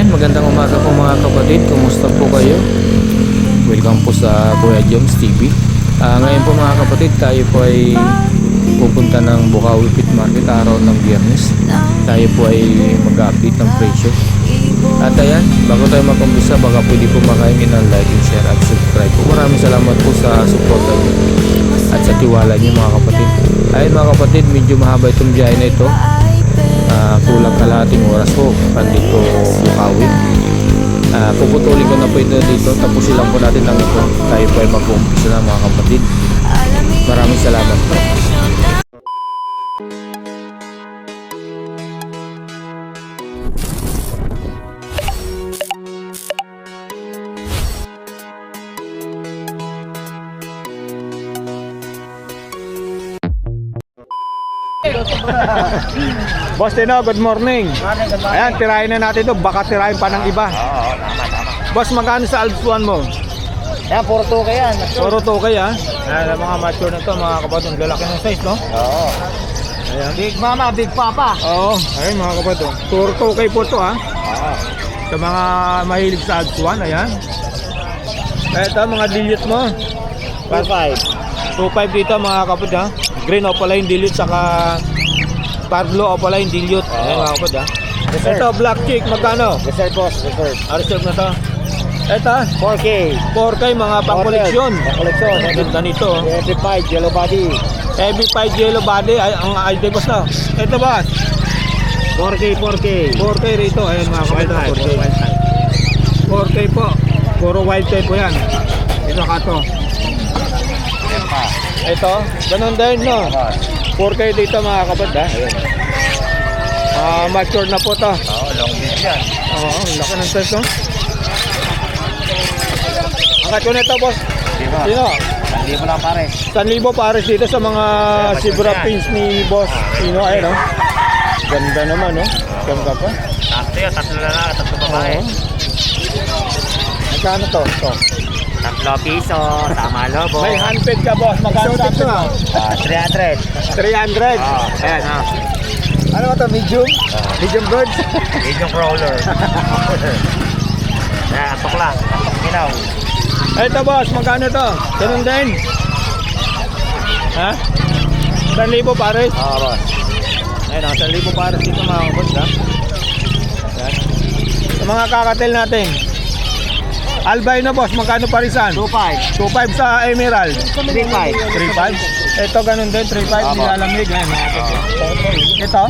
Ayan, magandang umaga po mga kapatid. Kumusta po kayo? Welcome po sa Kuya Joms TV. Ngayon po mga kapatid, tayo po ay pupunta ng Bukawi Pit Market araw ng Biyernes. Tayo po ay mag-update ng presyo. At ayan, bago tayo mag-umpisa, baka pwede po makaingin ng like and share at subscribe po. Maraming salamat po sa suporta niyo at sa tiwala niyo mga kapatid. Ayun mga kapatid, medyo mahaba itong biyahe na ito. Kulang kalahating oras po pandito Bukawi. Puputulin ko na po ito dito, tapusin lang po natin lang ito. Tayo po ay mag-umpisa na mga kapatid. Maraming salamat po. Boss Tino, good morning. Ayan, tirahin na natin ito. Baka tirahin pa ng iba. Oo, tama. Boss, magkano sa Alpsuan mo? Yan, puro to yan. Puro tokay ha. Ayan, mga mature na ito, mga kapatid. Lalaki ng size, no? Oo. Ayan. Big mama, big papa. Oo, ayun mga kapatid. Puro tokay po ito ha. Oo. Sa mga mahilig sa Alpsuan, ayan. Ito, mga dilute mo. 5-5. 2.5 dito mga kapatid ha. Green opaline dilute, saka Parlo opaline dilute. Ayan mga kapatid ha. Ito, black chick, magkano? Reserve boss, reserve. Reserve na to. Ito, 4K. 4K mga pang-koleksyon. Pang-koleksyon. Ganda nito. Every 5, yellow body. Heavy 5 yellow body. Ay, ang ID boss na. Ito ba? 4K. 4K rito. Ayan mga kapatid. 4K po. Puro wild type po yan. Ito ka to. Ito. Ganun din no. 4K dito mga kapatid ha. Ayan. Mature na po to. Oo, long beard yan. Oo, laki ng size no. Ang kacho nito boss. Sino? Hindi mo lang pare. 1,000 pares dito sa mga Sibra pins ni Boss Tino. Ayun, no? Ganda naman, no? Ganda pa. Tatlo yan, tatlo babae. Magkano to? Ito. 3 piso, tama lobo. May handpid ka, boss. Magkano sa ito? 300. 300. Oo, ayan ha. Ano ba ito? Medium? Medium birds? Medium crawler. Ayan, atok lang. Atok ginaw. Ito, boss. Magkano to? Ganun din. Ha? 1,000 pares? Oo, boss. Ayun, 1,000 pares dito mga boss, ha? Ayan. Sa mga kakatil natin. Albino boss, magkano parisan? 2.5. 2.5 sa Emerald. 3.5. 3.5. Ito ganun din, 3.5 nilalamig. Ayan, ito,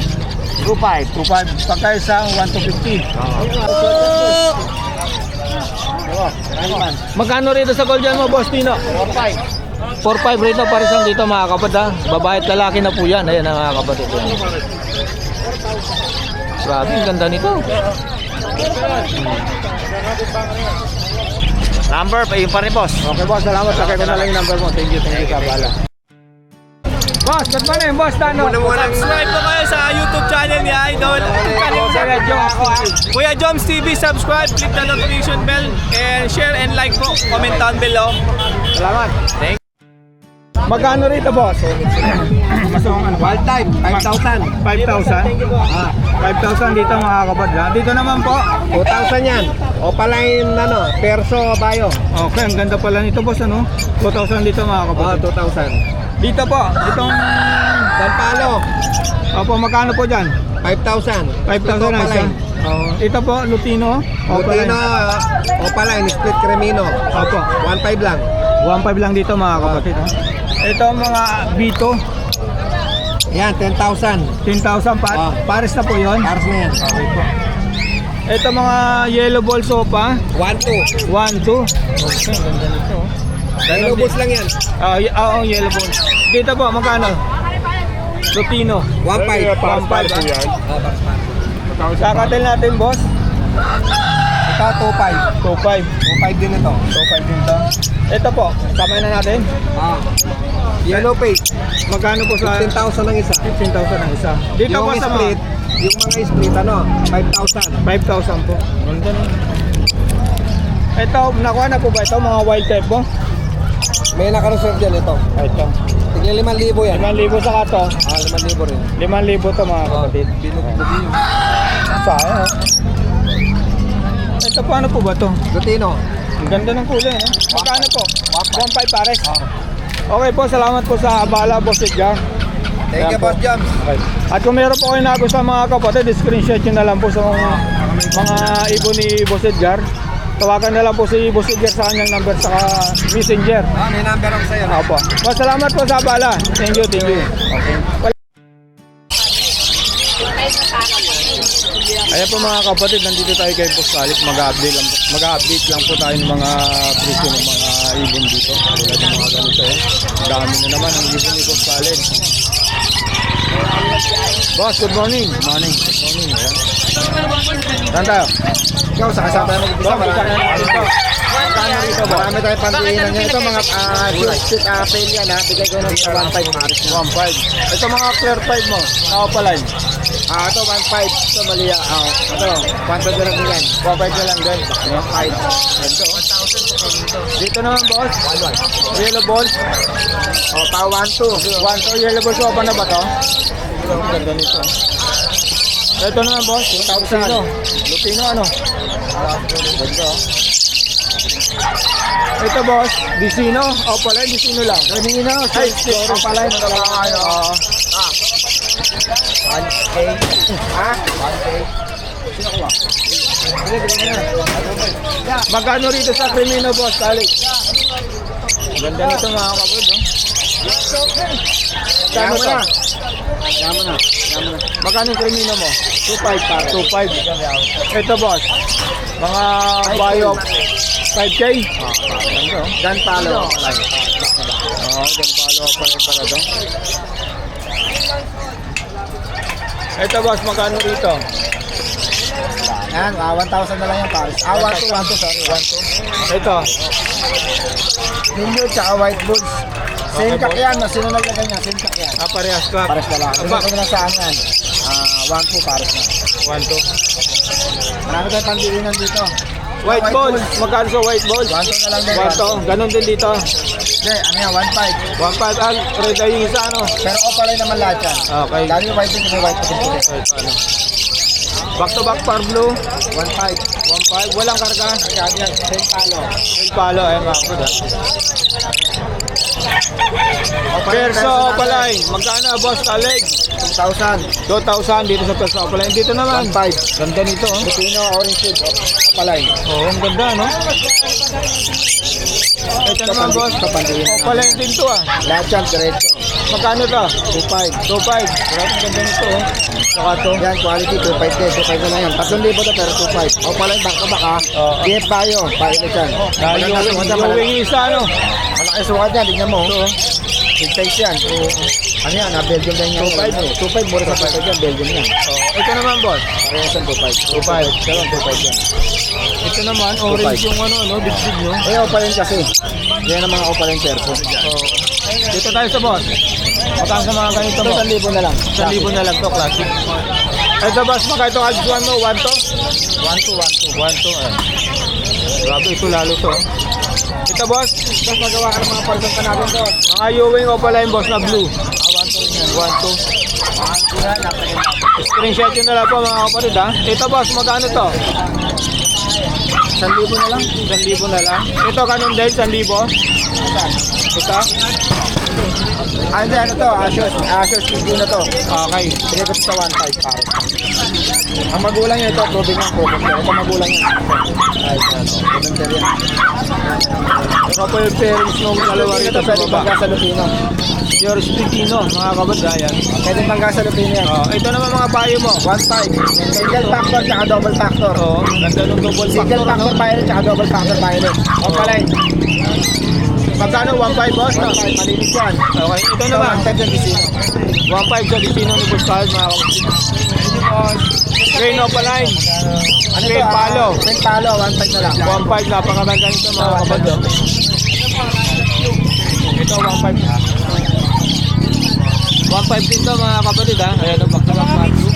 2.5. 2.5. Pagkaisa, 1,250. Magkano rito sa Golden mo, boss Tino? 4.5. 4.5 rito, parisan dito mga kapatid ha. Babae at lalaki na po yan. Ayan mga kapatid. Grabe, ang ganda nito. Number, pa yun pa rin boss. Okay boss, salamat. Sakay ko na lang yung number mo. Thank you Kabala. Boss, good morning, boss Tano. Subscribe po kayo sa YouTube channel ni Idol. Kuya Joms. Kuya Joms TV, subscribe, click the notification bell, and share and like po. Comment down below. Salamat. Thank Magkano rito, boss? Masong ano? Wild type, 5,000. 5,000? 5,000 dito mga kapatid ha. Dito naman po. 2,000 yan. Opaline, perso, bayo. Okay, ang ganda pala nito boss ano. 2,000 dito mga kapatid. 2,000. Dito po, itong Dalpalo, opo, magkano po dyan? 5,000. 5,000 na isa. Ito po, Lutino. Lutino, Opaline, split cremino. Opo, 1,500 lang. 1,500 lang dito mga kapatid ha. Ito mga Bito, Yan, 10,000. 10,000 pares na po yun. Pars na yan. Okay po. Ito mga yellow ball sopa, 1,200. 1,2. Okay, ganda nito. Yellow balls lang yan. Oo, yellow ball. Dito po, magkano? Lutino. 1,500. 1,500 yan. Kakatil natin, boss. Ito, 2,500. 2,500. 2,500 din ito. 2,500 din to. Ito po, kamay na natin. Yellow face. Magkano po sa 15,000 ang isa. 15,000 ang isa? Dito Yung po sa split, yung mga split, 5,000. 5,000 po. Ganda na. Ito, nakuha na po ba ito? Mga wild type po? May nakareserve dyan ito. Ito. Tignan 5,000 yan. 5,000 sa kato. 5,000 rin. 5,000 to mga kapatid. Binugbog yun. Sayang. Ito paano po ba to? Lutino. Ang ganda ng kulay, no? Magkano po? 1.5 pares. Okay po, salamat po sa abala, Boss Edgar. Thank you, Boss Jams. Okay. At kung meron po kayo nagustuhan mga kapatid, screenshot nyo na lang po sa mga ibon ni Boss Edgar. Tawagan na lang po si Boss Edgar sa kanyang number sa messenger. May number ako sa'yo. Opo. Well, salamat po sa abala. Thank you, thank you. Okay. Ayan po mga kapatid, nandito tayo kay Boss Alex. Mag-update lang po tayo ng mga presyo ng mga ibon dito. Tulad ng mga ganito. Dami na naman ang ibon ni Boss Alex. Boss, good morning. Good morning. Ayan. Saan tayo? Ikaw, sa kasama na mag-ibisa. Magkano rito ba? Marami tayong pandiinan niya. Ito mga short apel yan ha. Bigay ko ng 1.5 pares na. 1.5. Ito mga clear 5 mo. Nakapaline. Ito 1.5. Ito mali. Ito, 1.5 na lang din yan. 1.5 na lang din. 1.5. Dito naman boss. Yellow balls. Pa 1.2. 1 yellow balls. Opa na ba to? Ang ganda nito. Ito naman boss. 1,000. Lutino ano? Ganda. Ito boss. Disino. Opaline. Disino lang. Disino. Ay, Opaline. Oo. 1K. Ha? 1K. Sino ko ba? Magkano rito sa Crimino boss? Alex. Ganda nito mga kapatid. Kano to? Yaman na. Magkano yung Crimino mo? 2.5 para. 2.5. Ito boss. Mga bio 5K. Dan palo. Oo, gan palo pa rin pala to. Ito boss, magkano rito? Yan, 1,000 na lang yan pares. 1.2, sorry. 1.2. Ito. Ninyo tsaka white bulls. Same kak yan, sino naglagay niya? Same kak yan. Parehas ka. Pares na lang. Aba. Ito na saan yan? 1.2 pares na. 1, 2. Marami tayong pandiinan dito. White balls. Magkano sa white balls? 1.2 na lang din. 1, 2. Ganon din dito. Hindi, ano yan, 1.5. 1.5. Red eye yung isa ano? Pero opalay naman lahat yan. Okay. Dahil yung white bulls, may white bulls. Ito ano? Back to back par blue. 1.5. 1.5. Walang karga. Kaya yan, same palo. El palo. Ayan mga kapatid. Perso Opaline. Magkano boss Alex? 2,000. 2,000 dito sa Perso Opaline. Dito naman. 1.5. Ganda nito oh. Lutino, orange shoot, opalay. Oo, ang ganda no? Ito naman boss. Opaline din to ah. Lahat yan, diretso. Magkano to? 2.5. 2.5. Ang ganda nito oh. Saka to. Yan, quality, 2.5 din. 2.5 na lang yan. 3,000 to pero 2.5. Opalay, baka ha. Oo. DF Bayo, bayo na dyan. Yung isa ano? Malaki sukat yan, tignan mo. Big size yan. Ano yan, Belgium din yan. 2.5, mura sa 2.5 yan, Belgium yan. Ito naman boss. Parehas yan, 2.5. 2.5. Pero 2.5 yan. Ito naman orange yung ano, big no? Eh, opalay kasi. Yan ang mga opalay perso. Dito tayo sa boss. Magkano sa mga ganito mo? 1,000 na lang. 1,000 na lang to, classic. Ito boss, magkano itong Aljuan mo? 1 to? 1,2. 1 to, eh. Grabe, ito lalo to. Ito boss, Tapos magawa ka ng mga person ka natin doon. mga Ewing o pala yung boss na blue. 1,2 yan. 1 to. Yan, Screenshot yun na lang po mga kapatid ha. Ito boss, magkano to? 1,000 na lang. 1,000 na lang. Ito kanun din, 1,000. Ito? Hindi, ano to? Asus TV na to. Okay. Pinipot sa 1.5 pare. Ang magulang niya ito, proving ng proving. Ito magulang niya. Ay, ano, volunteer yan. Ito po yung parents nung dalawa rito Ito sa pwede baba. pangga sa Lupino. Pure Filipino, mga kabadayan. Pwede pangga sa Lupino yan. Ito naman mga bayo mo. 1.5. Single factor tsaka double factor. Oo, ganda nung double Single factor. factor violet tsaka double factor violet. O pala yun. Magkano 1.5 boss? No? 1.5, malinis yan. Okay, ito naman. 1.5 yung Vicino. 1.5 sa Dicino ni Boss Carl, mga kabadayan. Grain Opaline. Ano Grain Palo. Grain Palo, 1.5 na lang. 1.5, napakaganda nito mga kabadayan. Ito 1.5. 1.5 dito mga kapatid ha. Ayan ang back-to-back value.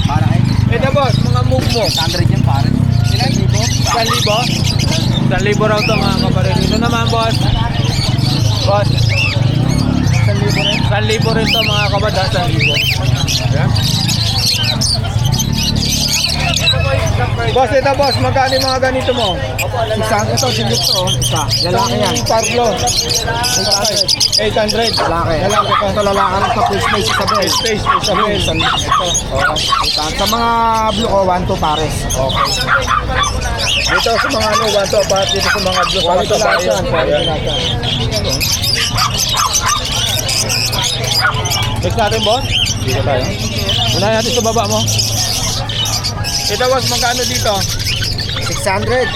Para kayo. Ito boss, mga move mo. 100 yan pare. 1,000? 1,000 raw ito mga kapatid. Ito naman boss. Boss. 1,000 rin ito mga kapatid. 1,000. Ayan. Ito po yung Boss, ito boss, magkano yung mga ganito mo? Ito, sinip to. Isa. Lalaki yan. Pablo. 800. Lalaki. Lalaki to. Ito lalaki sa full space Isabel. Space, Isabel. Ito. Sa mga blue ko, 1-2 pares. Okay. Dito sa mga ano, one to apart dito sa mga blue. Quality lahat yan. Quality Ayan. lahat yan. Next natin, boss. Dito tayo. Unahin natin sa baba mo. Ito, boss, magkano dito? 600.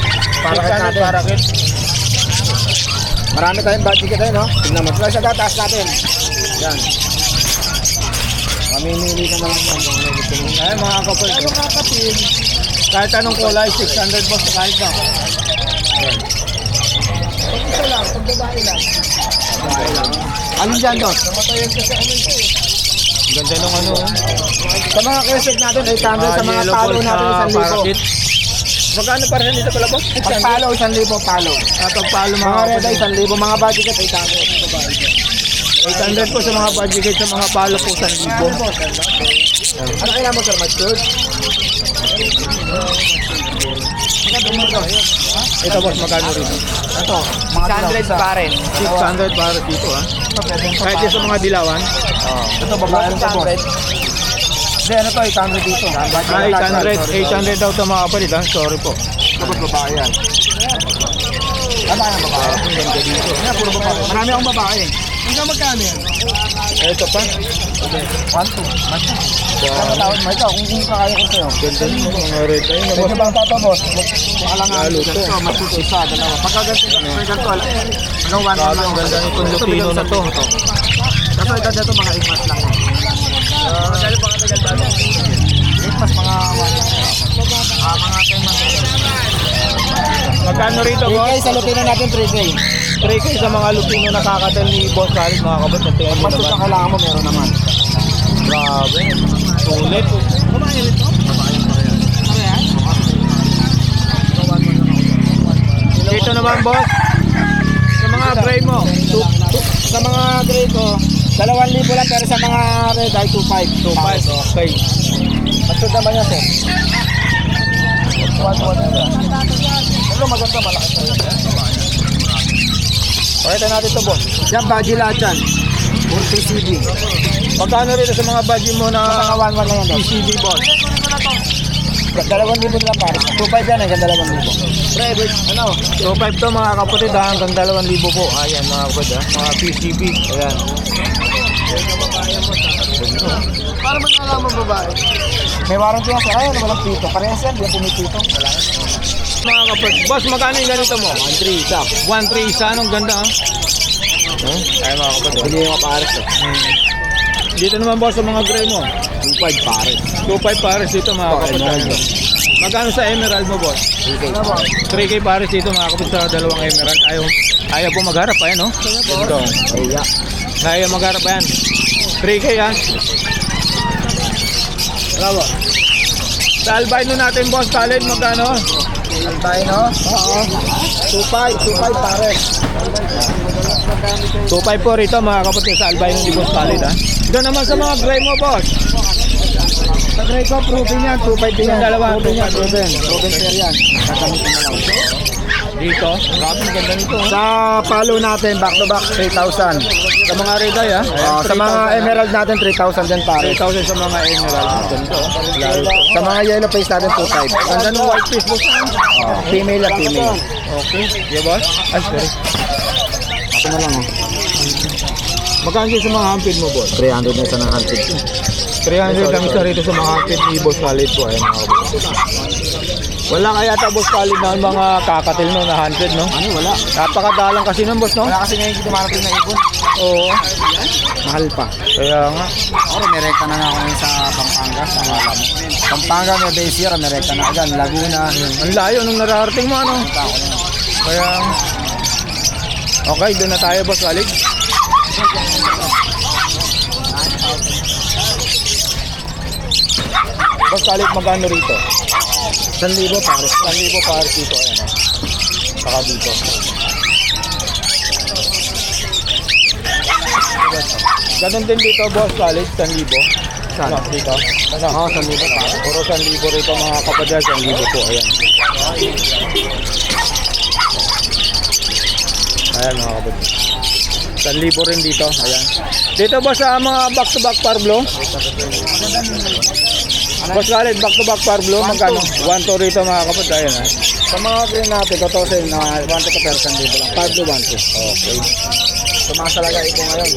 Para 600 natin. para kit. Marami tayong budget kita, no? Tignan mo. Try sa taas natin. Yan. Mamimili ka na lang yan. Kung ano gusto mo. Ay, mga kapal. Ano kakapin? Kahit anong kulay, 600 boss kahit na. Pag isa lang, pag babae lang. Babae lang. Anong dyan, Dos? Namatayan ka sa ano ito eh. Ganda nung ano. Sa mga kesek natin, 800. Sa mga yellow palo balls natin, na 1,000. parakit. Magkano para dito pala boss? Pag palo, 1,000 palo. Pag palo Mga mga red ay kapatid. 1,000. Mga budget at 800. Babae dyan. 800 po sa mga budget sa mga palo po 1,000. Ano kaya mo, sir? Matured? Ito boss, magkano rin? Ito, mga 100 pare. 600 para dito ha. Kahit yung sa mga dilawan. Ito, babae rin ito, boss. Hindi, ano to, 800 dito. Ah, 800 daw ito mga kapatid ha. Sorry po. Tapos babae yan. Babae ang babae. Ganda dito. Yan, puro babae. Marami akong babae. Hanggang magkano yan? Ito pa. 1-2. Ano tawag mo ito? Kung kakaya ko sa'yo. Ganda nung mga red. Ayun na Pwede boss. bang tato, boss? Baka lang Lalo to. ganito, matuto isa, dalawa. Pagka ganito, hanggang to, hanggang 1 Grabe, ang ganda nitong Lupino na to. Kaso ito dito mga 8 months lang. Magkano pa katagal ba? 8 months, mga 10 months. Magkano rito boss? Okay, sa Lupino natin 3K. 3K sa mga Lupino na kakatal ni Boss Khalid mga kapatid. Tingnan mo Mas naman. sa kailangan mo, meron naman. Grabe. Sulit. Babae rin to? Babae pa rin. Dito naman boss. Sa mga gray mo. Sa mga gray ko, 2,000 lang, pero sa mga red ay 2,500. 2.5. Okay. Masud naman yan, sir. 1,100 yan. Pero maganda, malaki tayo. Pakita natin ito boss. Yan, budget lahat yan. 40 CD. Magkano rito sa mga budget mo Sa na mga 1,1 lang yan, boss. PCB boss? 2,000 lang pare. 2,500 yan, hanggang 2,000. Private, ano? 2.5 to mga kapatid ha. Hanggang 2,000 po. Ayan mga kapatid ha. Mga PCB. Ayan. Para man nalaman babae. May warranty yan, sir. Ayun, walang pito. Parehas yan, di yan pumipito. Wala. Mga kapatid. Boss, magkano yung ganito mo? 1,300 isa. 1.3 isa. Anong ganda ha? Ayan mga kapatid. Bili yung pares, sir. Dito naman boss sa mga gray mo. 2,500 pares. 2.5 pares dito mga kapatid. Magkano sa emerald mo boss? 3K pares dito mga kapatid sa dalawang emerald. Ayaw po magharap pa yan no? Dito. Kaya. Ayaw magharap pa yan. 3K ha. Bravo. Sa albino natin boss, Khalid, magkano? Albino? Oo. 2,500 pares. 2.5 po rito mga kapatid sa albino ni boss Khalid ha. Doon naman sa mga gray mo boss. Sa gray ko, proven yan. 2,500 din yan. Dalawa, Proven yan, 2,500. proven. Proven pair yan. Kakamitin na lang. Dito. Grabe, ang ganda nito. Sa palo natin, back to back, 3,000. Sa mga red eye ha. Sa mga emerald natin, 3,000 din pares. 3,000 sa mga emerald. Ganito. Lalo. Sa mga yellow face natin, 2,500. Ganda ng white fish boss. Female at female. Okay. Yeah boss? Ay, sorry. Ito na lang, oh. Magkano sa mga hampid mo boss? 300 na isa ng 100. 300 lang isa rito sa mga hampid ni boss Khalid po. Ayan mga kapatid. Wala kaya ta boss Khalid na mga kakatil no na 100 no? Ano, wala. Napakadalang kasi nun boss no? Wala kasi ngayon dumarating na ibon. Oo. Mahal pa. Kaya nga. Ako, may rekta na ako ngayon sa Pampanga, sa alam. Pampanga, Nueva Ecija, may rekta na agad. Laguna. Ang layo nung nararating mo ano? Kaya okay, doon na tayo boss Khalid. Boss Khalid, magkano rito? 1,000 pares. 1,000 pares dito. Ayan o. Saka dito. Ganun din dito boss Khalid, 1,000. Saan? Dito? Ano? Oo, 1,000 pa. Puro 1,000 rito mga kapatid, 1,000 po, ayan. Ayan mga kapatid. 1,000 rin dito, ayan. Dito ba sa mga back-to-back parblo? Boss Khaled, back-to-back parblo, magkano? 1,2 rito mga kapatid, ayan ha. Sa mga green natin, totoo sa'yo na 1 to 1,000 lang. Pablo 1 to. Okay. Tumaas talaga ito ngayon.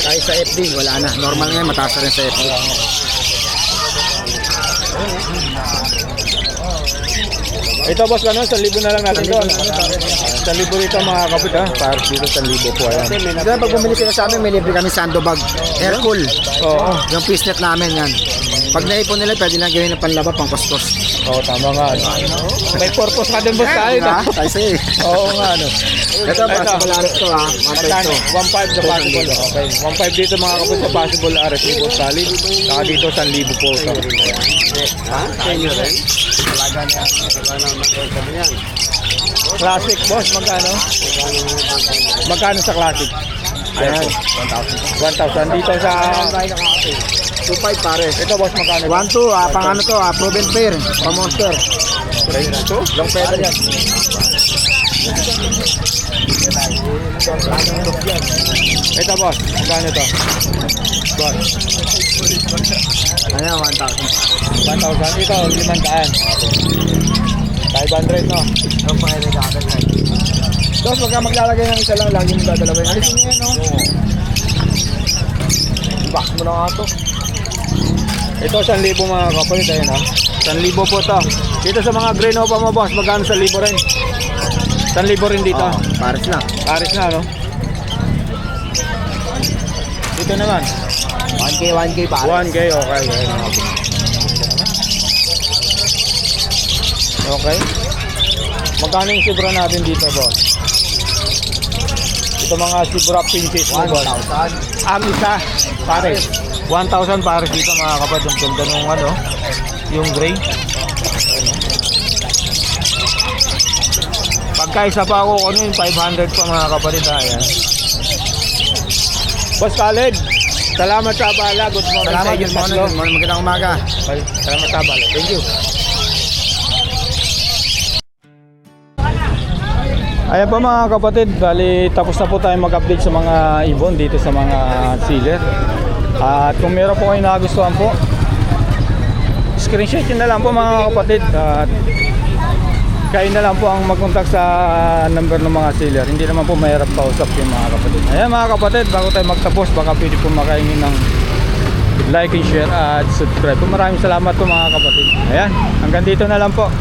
Kahit sa FD, wala na. Normal ngayon, mataas na rin sa FD. Ito boss, ano? 1,000 na lang natin doon. 1,000 rito mga kapatid ha. Para dito 1,000 po, ayan. Kasi pag bumili sila sa amin, may libre kami sandbag. Aircool. Oo. Yung fishnet namin yan. Pag naipon nila, pwede lang gawin ng panlaba, pang kustos. Oo, tama nga. Ano? May purpose ka din boss Khaled ha. Tayo sa'yo. Oo nga, ano. Ito, possible arit to ha. Magkano? 1,500 sa possible. Okay. 1,500 dito mga kapatid sa possible RS ni Boss Khaled. Saka dito 1,000 po. So, Ha? Sa'yo rin? classic boss, magkano? Magkano sa classic? Ayan. 1,000 dito sa 2.5 pare. ito boss, magkano? 1-2, pang ano to, proven pair, pang monster. Ito? Long feather yan. Ito boss, magkano to? Boss, Ayan, 1,000. 1,000 dito, 500. 500 no? Yung pang regarded na. Tapos pagka maglalagay ng isa lang, lagi mo dadalawin. Alisin niya yan, no? Box mo na nga to. Ito 1,000 mga kapatid, ayun ha. 1,000 po to. Dito sa mga green opa mo boss, magkano 1,000 rin? 1,000 rin dito. Pares na. Paris na no? Dito naman. 1K pares. 1K, okay. Okay. Magkano yung sibra natin dito, boss? Ito mga sibra pinches mo, boss. 1,000. Ang isa, pare. 1,000 pares dito mga kapatid. Ang ganda nung ano, yung gray. Pagka isa pa ako, ano yung 500 pa mga kapatid. Ayan. Boss Khaled, salamat sa abala. Good morning. Salamat, sa inyo, good morning. tatlo. Good morning, magandang umaga. Salamat sa abala. Thank you. Ayan po mga kapatid, bali tapos na po tayo mag-update sa mga ibon dito sa mga sealer. At kung meron po kayo nagustuhan po, screenshot nyo na lang po mga kapatid. At kayo na lang po ang mag-contact sa number ng mga sealer. Hindi naman po mahirap kausap yung mga kapatid. Ayan mga kapatid, bago tayo magtapos, baka pwede po makaingin ng like and share at subscribe. Maraming salamat po mga kapatid. Ayan, hanggang dito na lang po.